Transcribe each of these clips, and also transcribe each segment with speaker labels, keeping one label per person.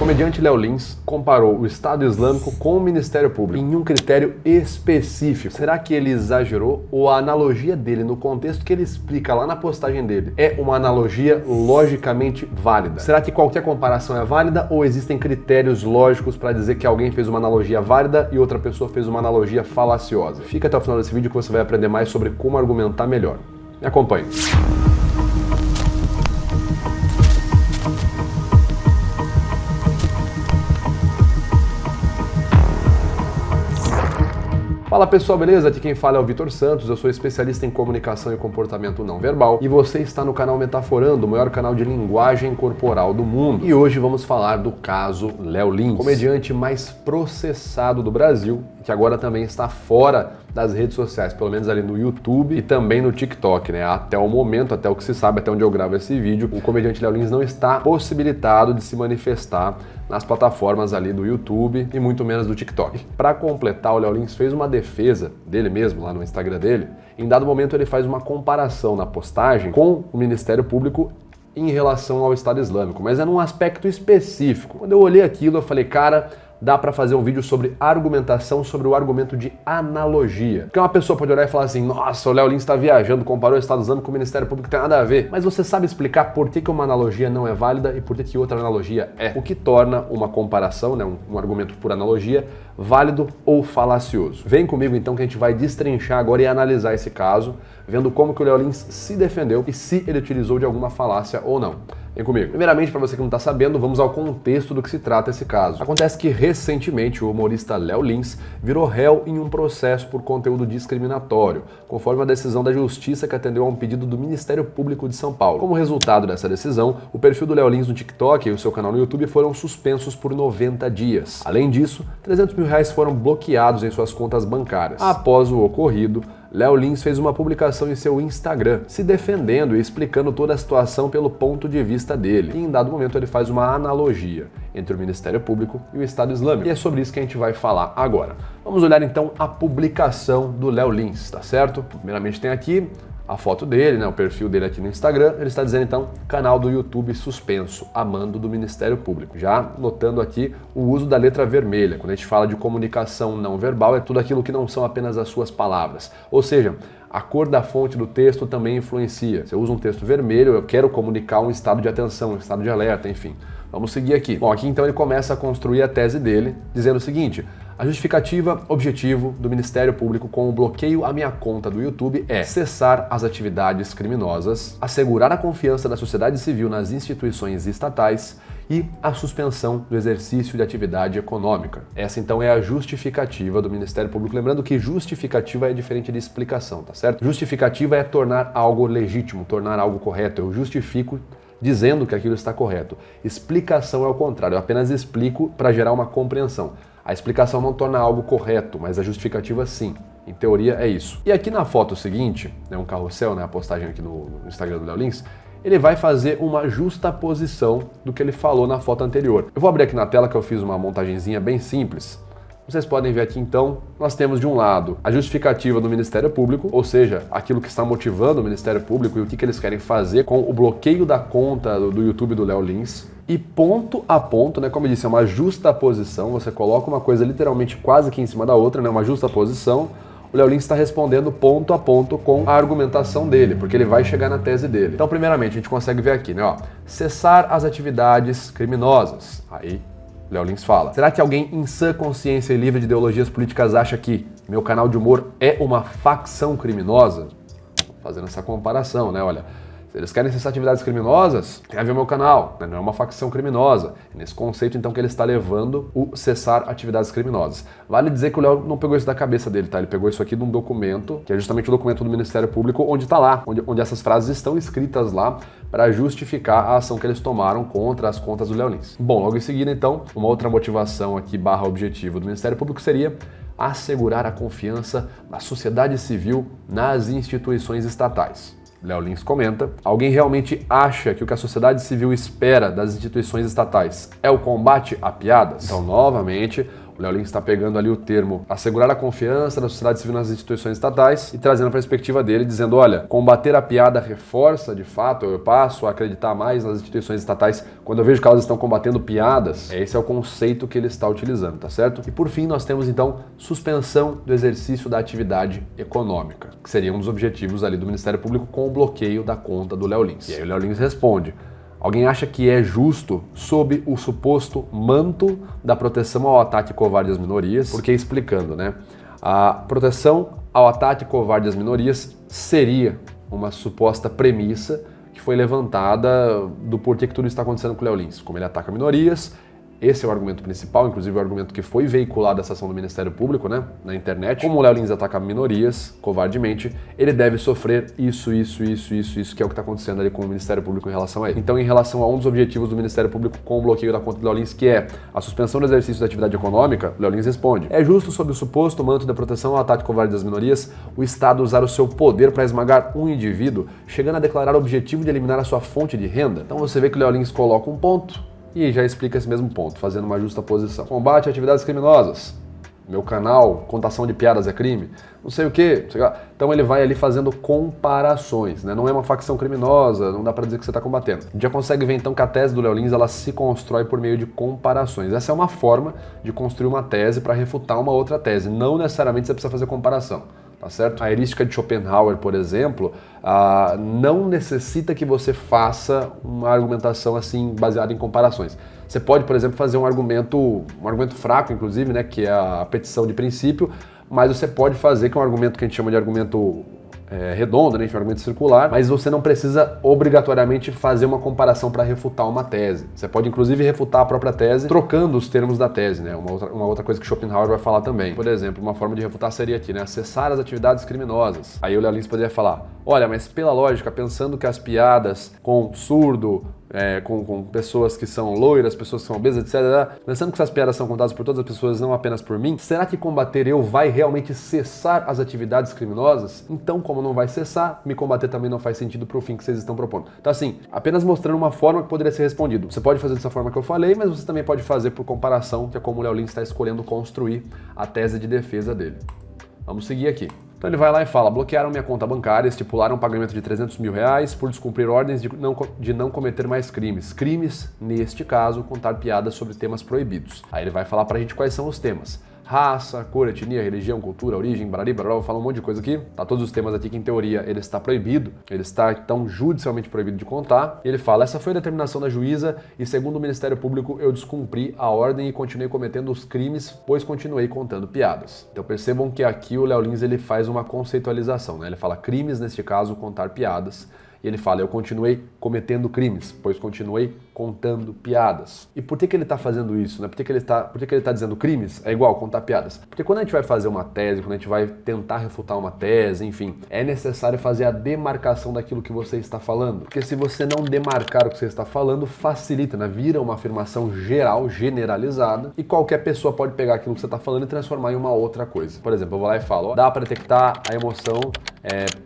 Speaker 1: comediante Léo Lins comparou o Estado Islâmico com o Ministério Público em um critério específico. Será que ele exagerou ou a analogia dele no contexto que ele explica lá na postagem dele é uma analogia logicamente válida? Será que qualquer comparação é válida ou existem critérios lógicos para dizer que alguém fez uma analogia válida e outra pessoa fez uma analogia falaciosa? Fica até o final desse vídeo que você vai aprender mais sobre como argumentar melhor. Me acompanhe. Fala pessoal, beleza? Aqui quem fala é o Vitor Santos, eu sou especialista em comunicação e comportamento não verbal e você está no canal Metaforando, o maior canal de linguagem corporal do mundo. E hoje vamos falar do caso Léo Lins, comediante mais processado do Brasil, que agora também está fora das redes sociais, pelo menos ali no YouTube e também no TikTok, né? Até o momento, até o que se sabe, até onde eu gravo esse vídeo, o comediante Léo Lins não está possibilitado de se manifestar nas plataformas ali do YouTube e muito menos do TikTok. Para completar, o Léo Lins fez uma defesa dele mesmo lá no Instagram dele. Em dado momento ele faz uma comparação na postagem com o Ministério Público em relação ao Estado Islâmico, mas é num aspecto específico. Quando eu olhei aquilo, eu falei, cara, dá para fazer um vídeo sobre argumentação, sobre o argumento de analogia. Porque uma pessoa pode olhar e falar assim, nossa, o Léo Lins está viajando, comparou o Estado Islâmico com o Ministério Público, tem nada a ver. Mas você sabe explicar por que uma analogia não é válida e por que outra analogia é. O que torna uma comparação, né, um argumento por analogia, válido ou falacioso. Vem comigo então que a gente vai destrinchar agora e analisar esse caso, vendo como que o Léo Lins se defendeu e se ele utilizou de alguma falácia ou não. Vem comigo. Primeiramente, para você que não está sabendo, vamos ao contexto do que se trata esse caso. Acontece que recentemente o humorista Léo Lins virou réu em um processo por conteúdo discriminatório, conforme a decisão da Justiça que atendeu a um pedido do Ministério Público de São Paulo. Como resultado dessa decisão, o perfil do Léo Lins no TikTok e o seu canal no YouTube foram suspensos por 90 dias. Além disso, R$300 mil foram bloqueados em suas contas bancárias. Após o ocorrido, Léo Lins fez uma publicação em seu Instagram, se defendendo e explicando toda a situação pelo ponto de vista dele. E em dado momento ele faz uma analogia entre o Ministério Público e o Estado Islâmico. E é sobre isso que a gente vai falar agora. Vamos olhar então a publicação do Léo Lins, tá certo? Primeiramente tem aqui a foto dele, né, o perfil dele aqui no Instagram. Ele está dizendo então, canal do YouTube suspenso, a mando do Ministério Público. Já notando aqui o uso da letra vermelha. Quando a gente fala de comunicação não verbal, é tudo aquilo que não são apenas as suas palavras. Ou seja, a cor da fonte do texto também influencia. Se eu uso um texto vermelho, eu quero comunicar um estado de atenção, um estado de alerta, enfim. Vamos seguir aqui. Bom, aqui então ele começa a construir a tese dele, dizendo o seguinte: a justificativa objetivo do Ministério Público com o bloqueio à minha conta do YouTube é cessar as atividades criminosas, assegurar a confiança da sociedade civil nas instituições estatais e a suspensão do exercício de atividade econômica. Essa então é a justificativa do Ministério Público. Lembrando que justificativa é diferente de explicação, tá certo? Justificativa é tornar algo legítimo, tornar algo correto. Eu justifico dizendo que aquilo está correto. Explicação é o contrário, eu apenas explico para gerar uma compreensão. A explicação não torna algo correto, mas a justificativa sim. Em teoria é isso. E aqui na foto seguinte, né, um carrossel, né, a postagem aqui no Instagram do Léo Lins, ele vai fazer uma justaposição do que ele falou na foto anterior. Eu vou abrir aqui na tela que eu fiz uma montagenzinha bem simples. Vocês podem ver aqui então, nós temos de um lado a justificativa do Ministério Público, ou seja, aquilo que está motivando o Ministério Público e o que eles querem fazer com o bloqueio da conta do YouTube do Léo Lins. E ponto a ponto, né, como eu disse, é uma justaposição, você coloca uma coisa literalmente quase que em cima da outra, né, uma justaposição. O Léo Lins está respondendo ponto a ponto com a argumentação dele, porque ele vai chegar na tese dele. Então, primeiramente, a gente consegue ver aqui, né, ó, cessar as atividades criminosas. Aí Léo Lins fala: será que alguém em sã consciência e livre de ideologias políticas acha que meu canal de humor é uma facção criminosa? Fazendo essa comparação, né? Olha, se eles querem cessar atividades criminosas, tem a ver o meu canal, né? Não é uma facção criminosa. É nesse conceito, então, que ele está levando o cessar atividades criminosas. Vale dizer que o Léo não pegou isso da cabeça dele, tá? Ele pegou isso aqui de um documento, que é justamente o documento do Ministério Público, onde está lá, onde essas frases estão escritas lá para justificar a ação que eles tomaram contra as contas do Léo Lins. Bom, logo em seguida, então, uma outra motivação aqui / objetivo do Ministério Público seria assegurar a confiança da sociedade civil nas instituições estatais. Léo Lins comenta: alguém realmente acha que o que a sociedade civil espera das instituições estatais é o combate a piadas? Então, novamente, O Léo Lins está pegando ali o termo assegurar a confiança da sociedade civil nas instituições estatais e trazendo a perspectiva dele, dizendo, olha, combater a piada reforça, de fato, eu passo a acreditar mais nas instituições estatais quando eu vejo que elas estão combatendo piadas. Esse é o conceito que ele está utilizando, tá certo? E por fim, nós temos então suspensão do exercício da atividade econômica, que seria um dos objetivos ali do Ministério Público com o bloqueio da conta do Léo Lins. E aí o Léo Lins responde: alguém acha que é justo sob o suposto manto da proteção ao ataque covarde às minorias? Porque explicando, né? A proteção ao ataque covarde às minorias seria uma suposta premissa que foi levantada do porquê que tudo está acontecendo com o Léo Lins. Como ele ataca minorias, esse é o argumento principal, inclusive o argumento que foi veiculado dessa ação do Ministério Público, né, na internet. Como o Léo Lins ataca minorias, covardemente, ele deve sofrer isso, que é o que está acontecendo ali com o Ministério Público em relação a ele. Então, em relação a um dos objetivos do Ministério Público com o bloqueio da conta do Léo Lins, que é a suspensão do exercício da atividade econômica, o Léo Lins responde: é justo, sob o suposto manto da proteção ao ataque covarde das minorias, o Estado usar o seu poder para esmagar um indivíduo, chegando a declarar o objetivo de eliminar a sua fonte de renda? Então você vê que o Léo Lins coloca um ponto e já explica esse mesmo ponto, fazendo uma justa posição. Combate a atividades criminosas. Meu canal, contação de piadas é crime. Não sei o quê. Então ele vai ali fazendo comparações, né? Não é uma facção criminosa, não dá para dizer que você está combatendo. A gente já consegue ver então que a tese do Léo Lins, ela se constrói por meio de comparações. Essa é uma forma de construir uma tese para refutar uma outra tese. Não necessariamente você precisa fazer comparação. Tá certo? A heurística de Schopenhauer, por exemplo, não necessita que você faça uma argumentação assim baseada em comparações. Você pode, por exemplo, fazer um argumento fraco, inclusive, né, que é a petição de princípio, mas você pode fazer que é um argumento que a gente chama de argumento redondo, né, enfim, um argumento circular, mas você não precisa obrigatoriamente fazer uma comparação para refutar uma tese. Você pode, inclusive, refutar a própria tese trocando os termos da tese, né? Uma outra coisa que Schopenhauer vai falar também. Por exemplo, uma forma de refutar seria aqui, né? Acessar as atividades criminosas. Aí o Léo Lins poderia falar: olha, mas pela lógica, pensando que as piadas com surdo, com pessoas que são loiras, pessoas que são obesas, etc., pensando que essas piadas são contadas por todas as pessoas, não apenas por mim, será que combater eu vai realmente cessar as atividades criminosas? Então, como não vai cessar, me combater também não faz sentido para o fim que vocês estão propondo. Então, assim, apenas mostrando uma forma que poderia ser respondido. Você pode fazer dessa forma que eu falei, mas você também pode fazer por comparação, que é como o Léo Lins está escolhendo construir a tese de defesa dele. Vamos seguir aqui. Então ele vai lá e fala: bloquearam minha conta bancária, estipularam um pagamento de R$300 mil por descumprir ordens de não cometer mais crimes. Crimes, neste caso, contar piadas sobre temas proibidos. Aí ele vai falar pra gente quais são os temas: raça, cor, etnia, religião, cultura, origem, barari, barará, vou falar um monte de coisa aqui. Tá todos os temas aqui que, em teoria, ele está proibido. Ele está, então, judicialmente proibido de contar. E ele fala: essa foi a determinação da juíza e, segundo o Ministério Público, eu descumpri a ordem e continuei cometendo os crimes, pois continuei contando piadas. Então percebam que aqui o Léo Lins, ele faz uma conceitualização, né? Ele fala crimes, neste caso, contar piadas. E ele fala: eu continuei cometendo crimes, pois continuei contando piadas. E por que ele está fazendo isso, né? Por que ele está dizendo crimes é igual contar piadas? Porque quando a gente vai fazer uma tese, quando a gente vai tentar refutar uma tese, enfim, é necessário fazer a demarcação daquilo que você está falando. Porque se você não demarcar o que você está falando, facilita, né? Vira uma afirmação geral, generalizada, e qualquer pessoa pode pegar aquilo que você está falando e transformar em uma outra coisa. Por exemplo, eu vou lá e falo: ó, dá para detectar a emoção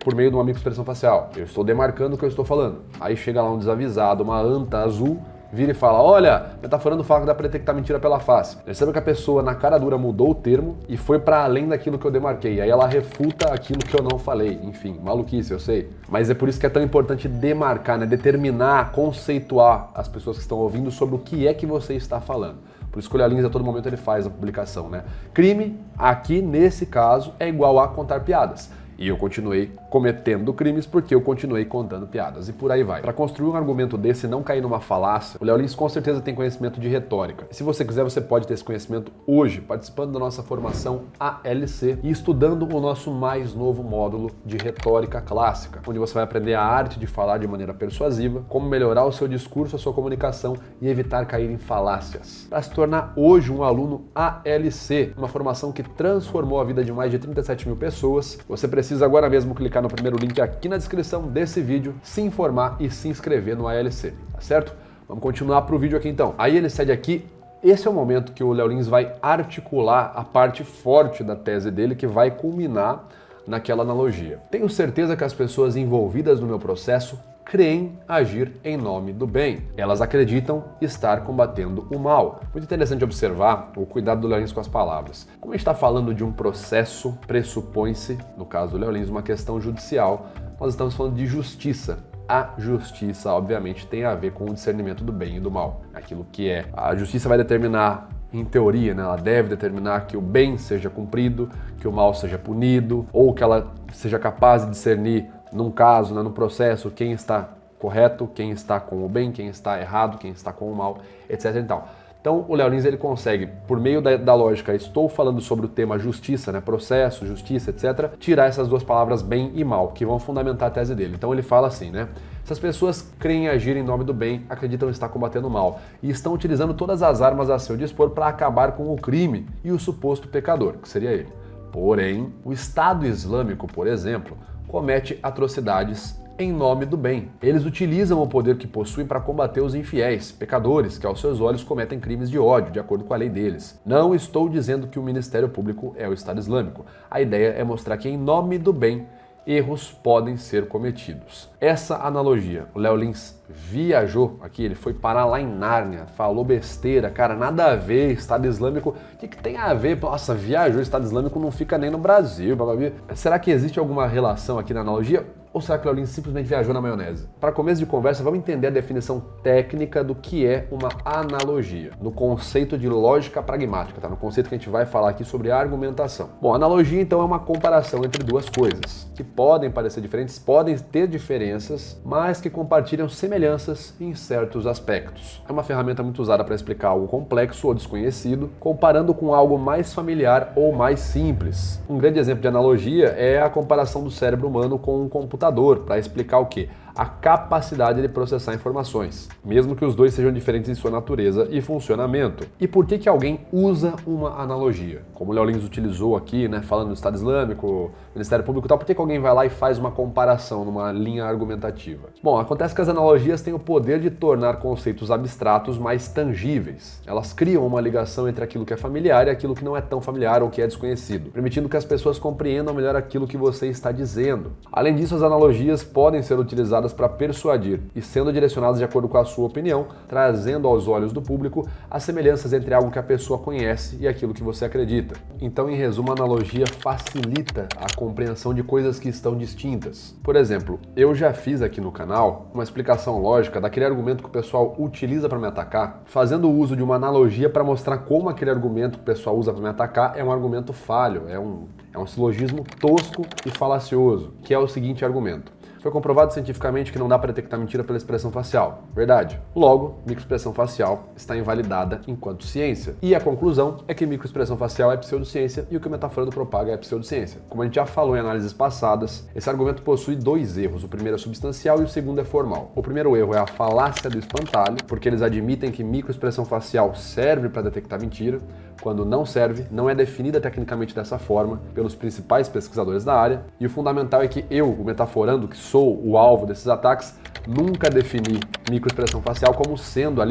Speaker 1: por meio de uma microexpressão facial. Eu estou demarcando o que eu estou falando. Aí chega lá um desavisado, uma anta azul, vira e fala: olha, metaforando fala que dá pra detectar mentira pela face. Perceba que a pessoa na cara dura mudou o termo e foi para além daquilo que eu demarquei. Aí ela refuta aquilo que eu não falei. Enfim, maluquice, eu sei. Mas é por isso que é tão importante demarcar, né? Determinar, conceituar as pessoas que estão ouvindo sobre o que é que você está falando. Por isso que o Léo Lins, a todo momento, ele faz a publicação, né? Crime, aqui nesse caso, é igual a contar piadas. E eu continuei cometendo crimes porque eu continuei contando piadas. E por aí vai. Para construir um argumento desse e não cair numa falácia, o Léo Lins com certeza tem conhecimento de retórica. E se você quiser, você pode ter esse conhecimento hoje, participando da nossa formação ALC e estudando o nosso mais novo módulo de retórica clássica, onde você vai aprender a arte de falar de maneira persuasiva, como melhorar o seu discurso, a sua comunicação e evitar cair em falácias. Para se tornar hoje um aluno ALC, uma formação que transformou a vida de mais de 37 mil pessoas, você precisa agora mesmo clicar no primeiro link aqui na descrição desse vídeo, se informar e se inscrever no ALC, tá certo? Vamos continuar pro vídeo aqui então. Aí ele segue aqui. Esse é o momento que o Léo Lins vai articular a parte forte da tese dele, que vai culminar naquela analogia. Tenho certeza que as pessoas envolvidas no meu processo creem agir em nome do bem. Elas acreditam estar combatendo o mal. Muito interessante observar o cuidado do Léo Lins com as palavras. Como a gente está falando de um processo, pressupõe-se, no caso do Léo Lins, uma questão judicial, nós estamos falando de justiça. A justiça, obviamente, tem a ver com o discernimento do bem e do mal. Aquilo que é. A justiça vai determinar, em teoria, né, ela deve determinar que o bem seja cumprido, que o mal seja punido, ou que ela seja capaz de discernir, num caso, né, num processo, quem está correto, quem está com o bem, quem está errado, quem está com o mal, etc. e tal. Então, o Léo Lins, ele consegue, por meio da lógica, estou falando sobre o tema justiça, né, processo, justiça, etc., tirar essas duas palavras bem e mal, que vão fundamentar a tese dele. Então, ele fala assim, né? Se as pessoas creem agir em nome do bem, acreditam estar combatendo o mal e estão utilizando todas as armas a seu dispor para acabar com o crime e o suposto pecador, que seria ele. Porém, o Estado Islâmico, por exemplo, comete atrocidades em nome do bem. Eles utilizam o poder que possuem para combater os infiéis, pecadores, que aos seus olhos cometem crimes de ódio, de acordo com a lei deles. Não estou dizendo que o Ministério Público é o Estado Islâmico. A ideia é mostrar que, em nome do bem, erros podem ser cometidos. Essa analogia, o Léo Lins viajou aqui, ele foi parar lá em Nárnia, falou besteira, cara, nada a ver, Estado Islâmico, o que tem a ver? Nossa, viajou, Estado Islâmico não fica nem no Brasil, bababia. Será que existe alguma relação aqui na analogia? Ou será que o Léo Lins simplesmente viajou na maionese? Para começo de conversa, vamos entender a definição técnica do que é uma analogia, no conceito de lógica pragmática, tá? No conceito que a gente vai falar aqui sobre argumentação. Bom, analogia então é uma comparação entre duas coisas, que podem parecer diferentes, podem ter diferenças, mas que compartilham semelhanças em certos aspectos. É uma ferramenta muito usada para explicar algo complexo ou desconhecido, comparando com algo mais familiar ou mais simples. Um grande exemplo de analogia é a comparação do cérebro humano com um computador, para explicar o quê? A capacidade de processar informações, mesmo que os dois sejam diferentes em sua natureza e funcionamento. E por que alguém usa uma analogia? Como o Léo Lins utilizou aqui, né, falando do Estado Islâmico, Ministério Público e tal, por que alguém vai lá e faz uma comparação numa linha argumentativa? Bom, acontece que as analogias têm o poder de tornar conceitos abstratos mais tangíveis. Elas criam uma ligação entre aquilo que é familiar e aquilo que não é tão familiar ou que é desconhecido, permitindo que as pessoas compreendam melhor aquilo que você está dizendo. Além disso, as analogias podem ser utilizadas para persuadir e sendo direcionadas de acordo com a sua opinião, trazendo aos olhos do público as semelhanças entre algo que a pessoa conhece e aquilo que você acredita. Então, em resumo, a analogia facilita a compreensão de coisas que estão distintas. Por exemplo, eu já fiz aqui no canal uma explicação lógica daquele argumento que o pessoal utiliza para me atacar, fazendo uso de uma analogia para mostrar como aquele argumento que o pessoal usa para me atacar é um argumento falho, é um silogismo tosco e falacioso, que é o seguinte argumento. Foi comprovado cientificamente que não dá para detectar mentira pela expressão facial. Verdade. Logo, microexpressão facial está invalidada enquanto ciência. E a conclusão é que microexpressão facial é pseudociência e o que o Metaforando propaga é pseudociência. Como a gente já falou em análises passadas, esse argumento possui dois erros. O primeiro é substancial e o segundo é formal. O primeiro erro é a falácia do espantalho, porque eles admitem que microexpressão facial serve para detectar mentira, quando não serve, não é definida tecnicamente dessa forma pelos principais pesquisadores da área, e o fundamental é que eu, o Metaforando, que sou o alvo desses ataques, nunca defini microexpressão facial como sendo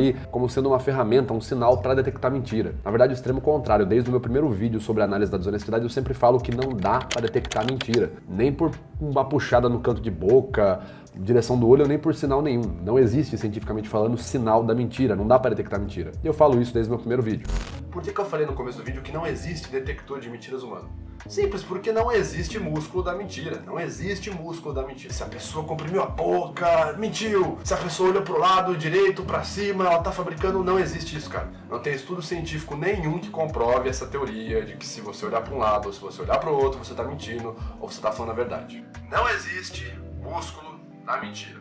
Speaker 1: uma ferramenta, um sinal para detectar mentira. Na verdade, o extremo contrário. Desde o meu primeiro vídeo sobre a análise da desonestidade, eu sempre falo que não dá para detectar mentira, nem por uma puxada no canto de boca, direção do olho, nem por sinal nenhum. Não existe, cientificamente falando, sinal da mentira, não dá para detectar mentira. E eu falo isso desde o meu primeiro vídeo. Por que eu falei no começo do vídeo que não existe detector de mentiras humano? Simples, porque não existe músculo da mentira. Não existe músculo da mentira. Se a pessoa comprimiu a boca, mentiu. Se a pessoa olhou pro lado direito, pra cima, ela tá fabricando, não existe isso, cara. Não tem estudo científico nenhum que comprove essa teoria de que se você olhar pra um lado ou se você olhar pro outro, você tá mentindo ou você tá falando a verdade. Não existe músculo da mentira.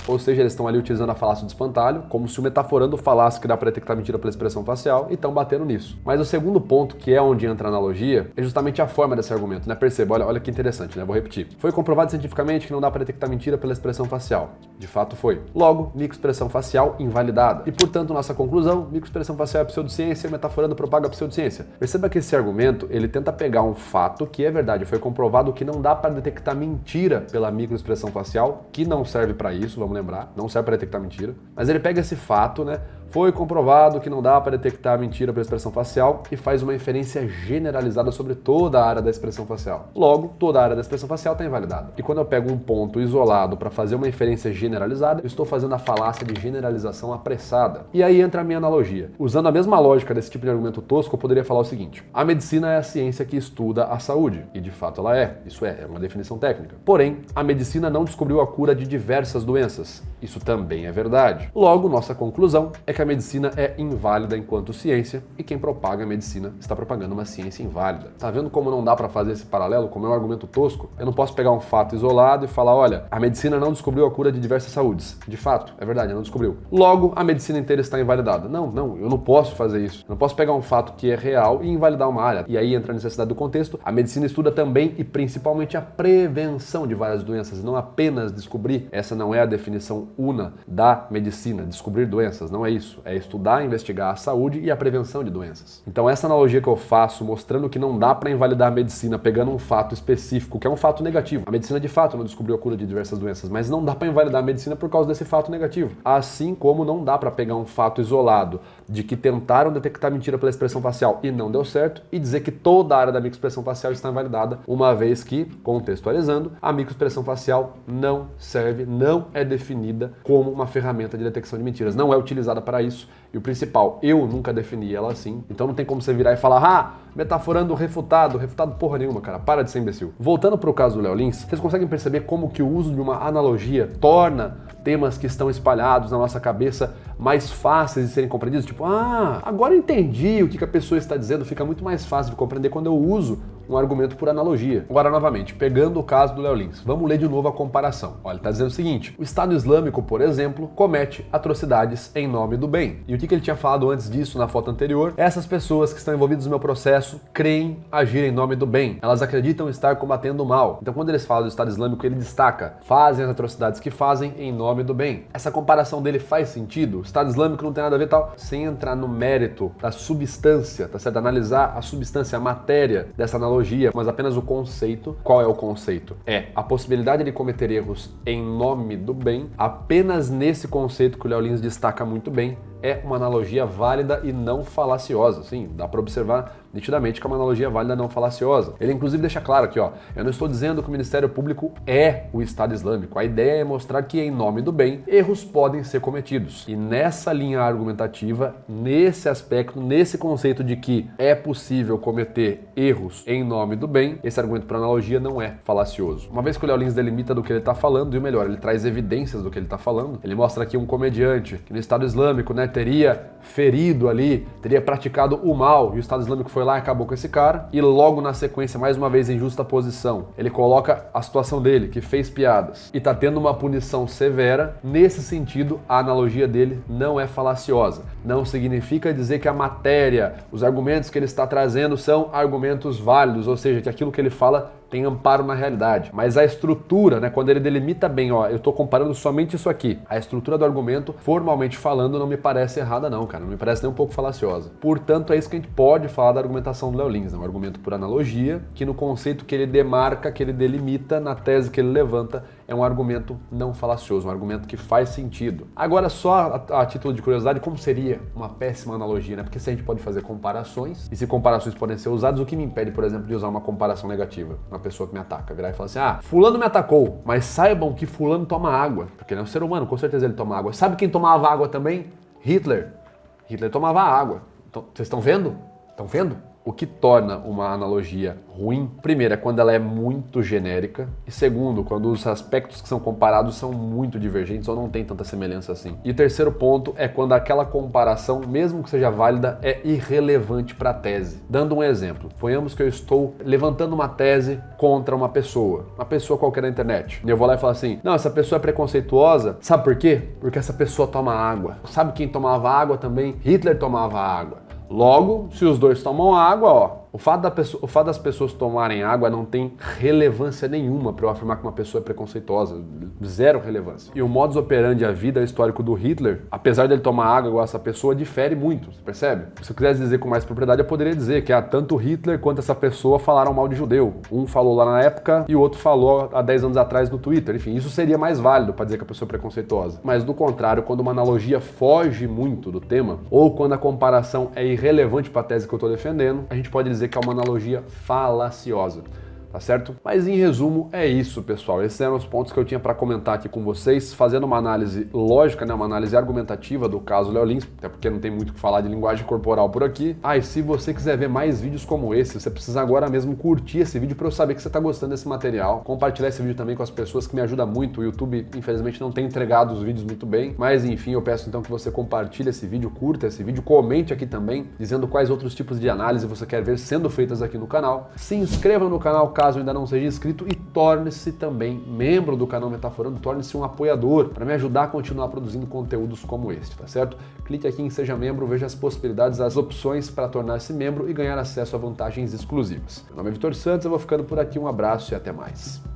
Speaker 1: Ou seja, eles estão ali utilizando a falácia do espantalho, como se o Metaforando falasse que dá para detectar mentira pela expressão facial, e estão batendo nisso. Mas o segundo ponto, que é onde entra a analogia, é justamente a forma desse argumento, né? Perceba, olha que interessante, né? Vou repetir. Foi comprovado cientificamente que não dá para detectar mentira pela expressão facial. De fato foi. Logo, microexpressão facial invalidada. E, portanto, nossa conclusão, microexpressão facial é pseudociência, Metaforando propaga pseudociência. Perceba que esse argumento, ele tenta pegar um fato que é verdade, foi comprovado que não dá para detectar mentira pela microexpressão facial, que não serve para isso, vamos lembrar, não serve para detectar mentira, mas ele pega esse fato, né, Foi comprovado que não dá para detectar mentira pela expressão facial e faz uma inferência generalizada sobre toda a área da expressão facial. Logo, toda a área da expressão facial está invalidada. E quando eu pego um ponto isolado para fazer uma inferência generalizada, eu estou fazendo a falácia de generalização apressada. E aí entra a minha analogia. Usando a mesma lógica desse tipo de argumento tosco, eu poderia falar o seguinte: a medicina é a ciência que estuda a saúde. E de fato ela é. Isso é uma definição técnica. Porém, a medicina não descobriu a cura de diversas doenças. Isso também é verdade. Logo, nossa conclusão é que a medicina é inválida enquanto ciência e quem propaga a medicina está propagando uma ciência inválida. Tá vendo como não dá para fazer esse paralelo? Como é um argumento tosco? Eu não posso pegar um fato isolado e falar, olha, a medicina não descobriu a cura de diversas saúdes. De fato, é verdade, não descobriu. Logo, a medicina inteira está invalidada. Não, eu não posso fazer isso. Eu não posso pegar um fato que é real e invalidar uma área. E aí entra a necessidade do contexto. A medicina estuda também e principalmente a prevenção de várias doenças, não apenas descobrir. Essa não é a definição una da medicina, descobrir doenças, não é isso. É estudar, investigar a saúde e a prevenção de doenças. Então essa analogia que eu faço, mostrando que não dá para invalidar a medicina pegando um fato específico, que é um fato negativo. A medicina de fato não descobriu a cura de diversas doenças, mas não dá para invalidar a medicina por causa desse fato negativo. Assim como não dá para pegar um fato isolado de que tentaram detectar mentira pela expressão facial e não deu certo e dizer que toda a área da microexpressão facial está invalidada, uma vez que, contextualizando, a microexpressão facial não serve, não é definida como uma ferramenta de detecção de mentiras, não é utilizada para isso. E o principal, eu nunca defini ela assim, então não tem como você virar e falar, metaforando refutado porra nenhuma, cara, para de ser imbecil. Voltando para o caso do Léo Lins, vocês conseguem perceber como que o uso de uma analogia torna temas que estão espalhados na nossa cabeça mais fáceis de serem compreendidos? Tipo, agora eu entendi o que a pessoa está dizendo, fica muito mais fácil de compreender quando eu uso um argumento por analogia. Agora, novamente, pegando o caso do Léo Lins, vamos ler de novo a comparação. Olha, ele está dizendo o seguinte: o Estado Islâmico, por exemplo, comete atrocidades em nome do bem. E o que ele tinha falado antes disso, na foto anterior? Essas pessoas que estão envolvidas no meu processo creem agir em nome do bem. Elas acreditam estar combatendo o mal. Então, quando eles falam do Estado Islâmico, ele destaca: fazem as atrocidades que fazem em nome do bem. Essa comparação dele faz sentido? O Estado Islâmico não tem nada a ver tal? Sem entrar no mérito da substância, tá certo? Analisar a substância, a matéria dessa analogia, mas apenas o conceito. Qual é o conceito? É a possibilidade de cometer erros em nome do bem. Apenas nesse conceito que o Léo Lins destaca muito bem, é uma analogia válida e não falaciosa. Sim, dá para observar nitidamente que é uma analogia válida e não falaciosa. Ele inclusive deixa claro aqui, eu não estou dizendo que o Ministério Público é o Estado Islâmico. A ideia é mostrar que, em nome do bem, erros podem ser cometidos. E nessa linha argumentativa, nesse aspecto, nesse conceito de que é possível cometer erros em nome do bem, esse argumento por analogia não é falacioso. Uma vez que o Léo Lins delimita do que ele está falando, e o melhor, ele traz evidências do que ele está falando, ele mostra aqui um comediante que no Estado Islâmico, teria ferido ali, teria praticado o mal, e o Estado Islâmico foi lá e acabou com esse cara, e logo na sequência, mais uma vez em justa posição, ele coloca a situação dele, que fez piadas, e tá tendo uma punição severa. Nesse sentido, a analogia dele não é falaciosa. Não significa dizer que a matéria, os argumentos que ele está trazendo são argumentos válidos, ou seja, que aquilo que ele fala tem amparo na realidade. Mas a estrutura, quando ele delimita bem, eu estou comparando somente isso aqui, a estrutura do argumento, formalmente falando, não me parece errada não, cara, não me parece nem um pouco falaciosa. Portanto, é isso que a gente pode falar da argumentação do Léo Lins, um argumento por analogia, que no conceito que ele demarca, que ele delimita, na tese que ele levanta, é um argumento não falacioso, um argumento que faz sentido. Agora, só a título de curiosidade, como seria uma péssima analogia, Porque se a gente pode fazer comparações, e se comparações podem ser usadas, o que me impede, por exemplo, de usar uma comparação negativa? Uma pessoa que me ataca, virar e falar assim, fulano me atacou, mas saibam que fulano toma água, porque ele é um ser humano, com certeza ele toma água. Sabe quem tomava água também? Hitler. Hitler tomava água. Então, vocês estão vendo? Estão vendo? O que torna uma analogia ruim, primeiro, é quando ela é muito genérica, e segundo, quando os aspectos que são comparados são muito divergentes ou não tem tanta semelhança assim. E o terceiro ponto é quando aquela comparação, mesmo que seja válida, é irrelevante para a tese. Dando um exemplo, ponhamos que eu estou levantando uma tese contra uma pessoa qualquer na internet, e eu vou lá e falo assim, não, essa pessoa é preconceituosa, sabe por quê? Porque essa pessoa toma água. Sabe quem tomava água também? Hitler tomava água. Logo, se os dois tomam água, O fato das pessoas tomarem água não tem relevância nenhuma para eu afirmar que uma pessoa é preconceituosa. Zero relevância. E o modus operandi, a vida histórico do Hitler, apesar dele tomar água igual essa pessoa, difere muito, você percebe? Se eu quisesse dizer com mais propriedade, eu poderia dizer que tanto Hitler quanto essa pessoa falaram mal de judeu. Um falou lá na época e o outro falou há 10 anos atrás no Twitter. Enfim, isso seria mais válido para dizer que a pessoa é preconceituosa. Mas do contrário, quando uma analogia foge muito do tema, ou quando a comparação é irrelevante para a tese que eu estou defendendo, a gente pode dizer que é uma analogia falaciosa. Tá certo? Mas em resumo é isso, pessoal. Esses eram os pontos que eu tinha para comentar aqui com vocês, fazendo uma análise lógica, né, uma análise argumentativa do caso Léo Lins, até porque não tem muito o que falar de linguagem corporal por aqui. E se você quiser ver mais vídeos como esse, você precisa agora mesmo curtir esse vídeo para eu saber que você está gostando desse material, compartilhar esse vídeo também com as pessoas, que me ajuda muito. O YouTube, infelizmente, não tem entregado os vídeos muito bem, mas enfim, eu peço então que você compartilhe esse vídeo, curta esse vídeo, comente aqui também, dizendo quais outros tipos de análise você quer ver sendo feitas aqui no canal. Se inscreva no canal caso ainda não seja inscrito e torne-se também membro do canal Metaforando, torne-se um apoiador para me ajudar a continuar produzindo conteúdos como este, tá certo? Clique aqui em Seja Membro, veja as possibilidades, as opções para tornar-se membro e ganhar acesso a vantagens exclusivas. Meu nome é Vitor Santos, eu vou ficando por aqui, um abraço e até mais.